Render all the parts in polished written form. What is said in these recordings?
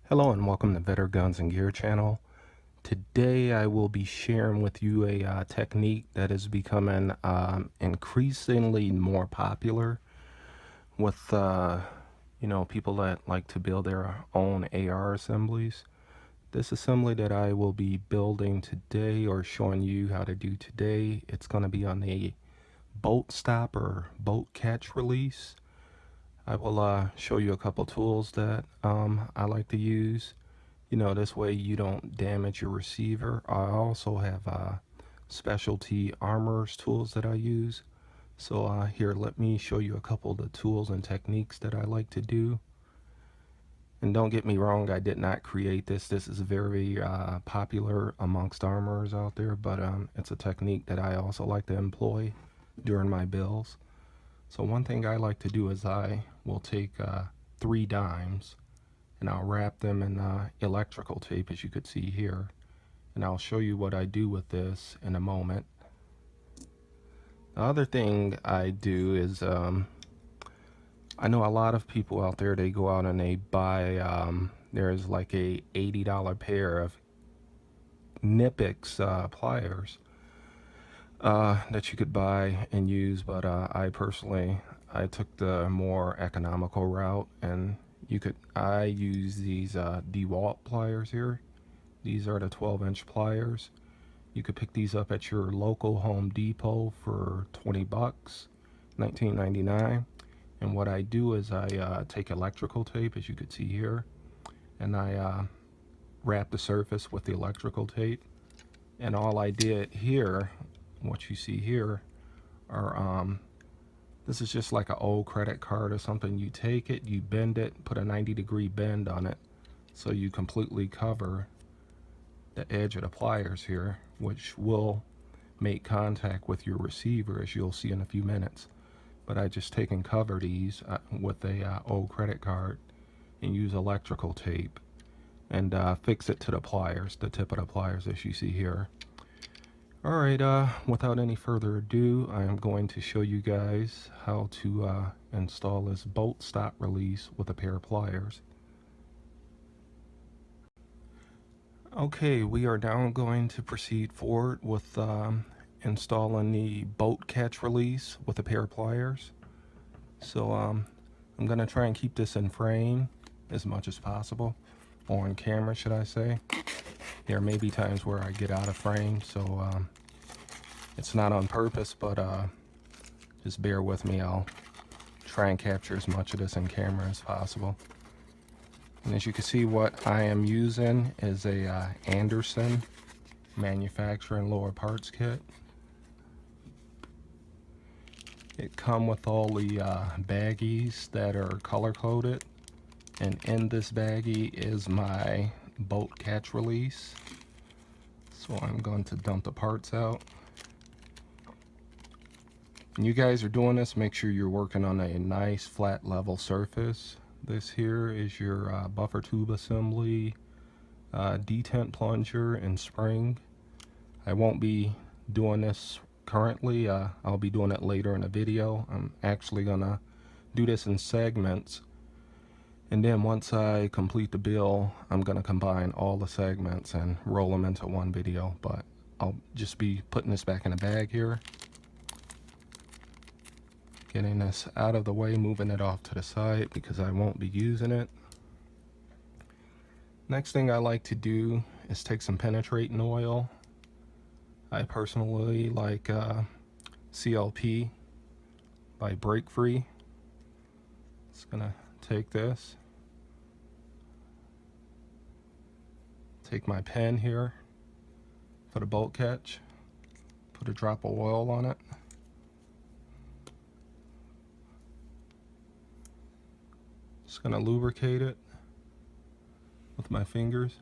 Hello and welcome to Vetter Guns and Gear channel. Today I will be sharing with you a technique that is becoming increasingly more popular with people that like to build their own AR assemblies. This assembly that I will be building today or showing you how to do today, it's going to be on a bolt stop or bolt catch release. I will show you a couple tools that I like to use. This way you don't damage your receiver. I also have specialty armors tools that I use. So here, let me show you a couple of the tools and techniques that I like to do. And don't get me wrong, I did not create this. This is very popular amongst armorers out there, but it's a technique that I also like to employ during my builds. So one thing I like to do is I will take 3 dimes and I'll wrap them in electrical tape, as you could see here, and I'll show you what I do with this in a moment. The other thing I do is I know a lot of people out there, they go out and they buy there's like a $80 pair of Nipix pliers that you could buy and use, but I personally took the more economical route, and I use these DeWalt pliers here. These are the 12-inch pliers. You could pick these up at your local Home Depot for 20 bucks, $19.99. And what I do is I take electrical tape, as you could see here, and I wrap the surface with the electrical tape. And all I did here, what you see here, are this is just like an old credit card or something. You take it, you bend it, put a 90-degree bend on it, so you completely cover the edge of the pliers here, which will make contact with your receiver, as you'll see in a few minutes. But I just take and cover these with a old credit card and use electrical tape and fix it to the pliers, the tip of the pliers, as you see here. Alright, without any further ado, I am going to show you guys how to install this bolt stop release with a pair of pliers. Okay, we are now going to proceed forward with installing the bolt catch release with a pair of pliers. So I'm going to try and keep this in frame as much as possible, or on camera should I say. There may be times where I get out of frame, so it's not on purpose, but just bear with me. I'll try and capture as much of this in camera as possible. And as you can see, what I am using is a Anderson manufacturing lower parts kit. It comes with all the baggies that are color coded, and in this baggie is my bolt catch release. So I'm going to dump the parts out. When you guys are doing this, make sure you're working on a nice flat level surface. This here is your buffer tube assembly, detent plunger, and spring. I won't be doing this currently. I'll be doing it later in the video. I'm actually gonna do this in segments, and then once I complete the build, I'm gonna combine all the segments and roll them into one video. But I'll just be putting this back in a bag here, getting this out of the way, moving it off to the side because I won't be using it. Next thing I like to do is take some penetrating oil. I personally like CLP by Break Free. Just gonna take this, take my pen here for the bolt catch, put a drop of oil on it. Just gonna lubricate it with my fingers.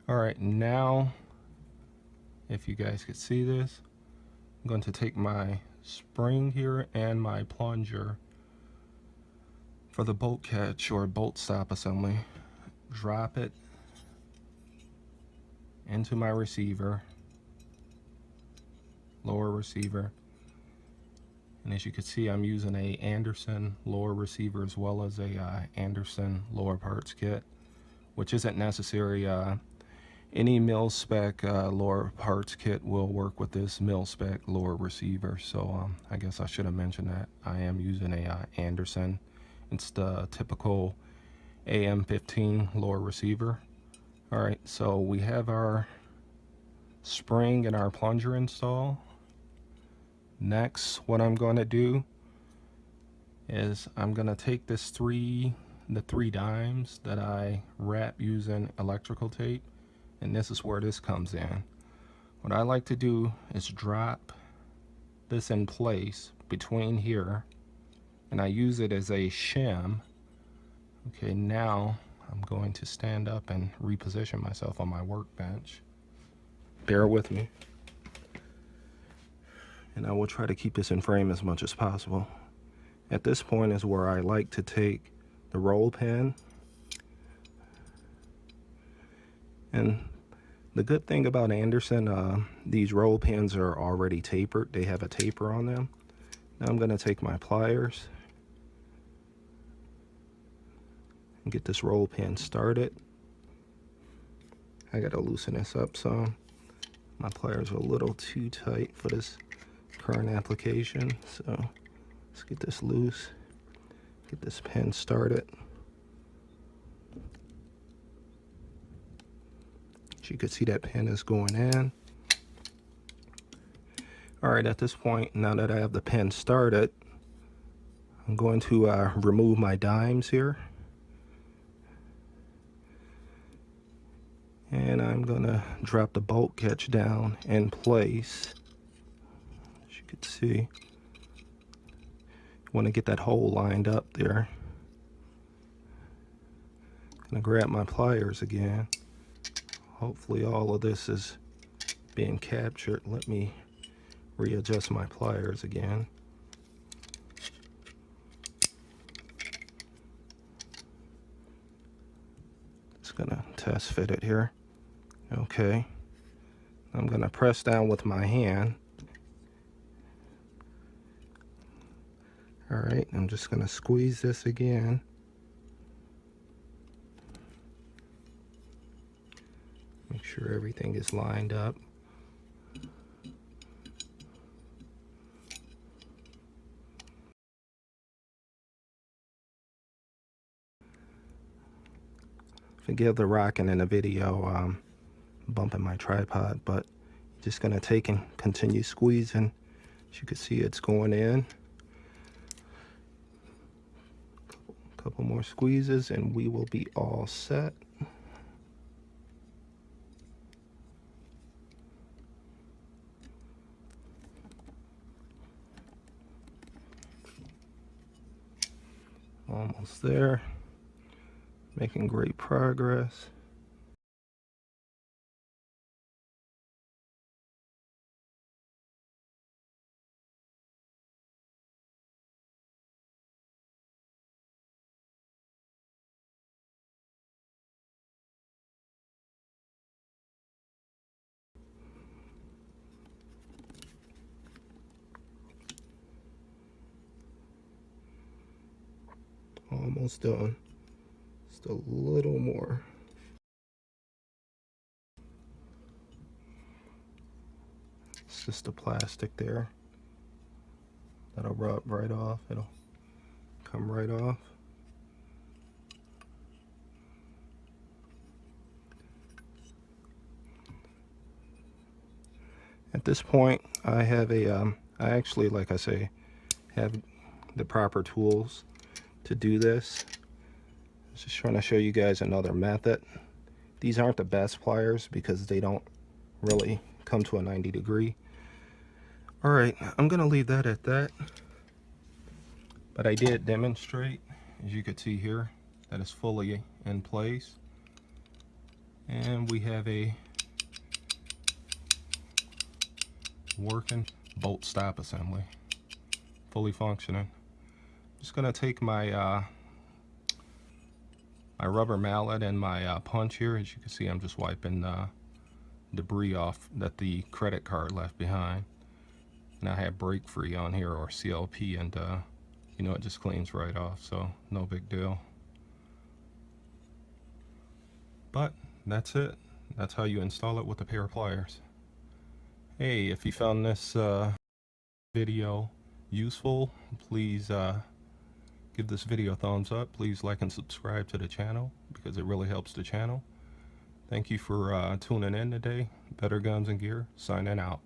Alright, now if you guys could see this, I'm going to take my spring here and my plunger for the bolt catch or bolt stop assembly. Drop it into my receiver, lower receiver, And as you can see, I'm using a Anderson lower receiver as well as a Anderson lower parts kit, which isn't necessary. Any mil-spec lower parts kit will work with this mil-spec lower receiver. So I guess I should have mentioned that. I am using a Anderson. It's the typical AR-15 lower receiver. Alright, so we have our spring and our plunger install. Next, what I'm going to do is I'm going to take the three dimes that I wrap using electrical tape, and this is where this comes in. What I like to do is drop this in place between here, and I use it as a shim. Okay, now I'm going to stand up and reposition myself on my workbench. Bear with me. And I will try to keep this in frame as much as possible. At this point is where I like to take the roll pin. And the good thing about Anderson, these roll pins are already tapered. They have a taper on them. Now I'm going to take my pliers and get this roll pin started. I got to loosen this up some. My pliers are a little too tight for this current application, so let's get this loose, get this pin started. As you can see, that pin is going in. Alright, at this point, now that I have the pin started, I'm going to remove my dimes here, and I'm gonna drop the bolt catch down in place. Could see, want to get that hole lined up there. Gonna grab my pliers again. Hopefully all of this is being captured. Let me readjust my pliers again. Just gonna test fit it here. Okay, I'm gonna press down with my hand. Alright, I'm just going to squeeze this again. Make sure everything is lined up. Forgive the rocking in the video, bumping my tripod, but just going to take and continue squeezing. As you can see, it's going in. Couple more squeezes and we will be all set. Almost there. Making great progress. Almost done. Just a little more. It's just the plastic there. That'll rub right off. It'll come right off. At this point, I have I actually, like I say, have the proper tools to do this. Just trying to show you guys another method. These aren't the best pliers because they don't really come to a 90 degree. Alright, I'm gonna leave that at that. But I did demonstrate, as you can see here, that it's fully in place. And we have a working bolt stop assembly, fully functioning. Just gonna take my my rubber mallet and my punch here. As you can see, I'm just wiping debris off that the credit card left behind. And I have brake free on here, or CLP, and you know, it just cleans right off, so no big deal. But that's it. That's how you install it with a pair of pliers. Hey, if you found this video useful, please give this video a thumbs up. Please like and subscribe to the channel because it really helps the channel. Thank you for tuning in today. Better Guns and Gear, signing out.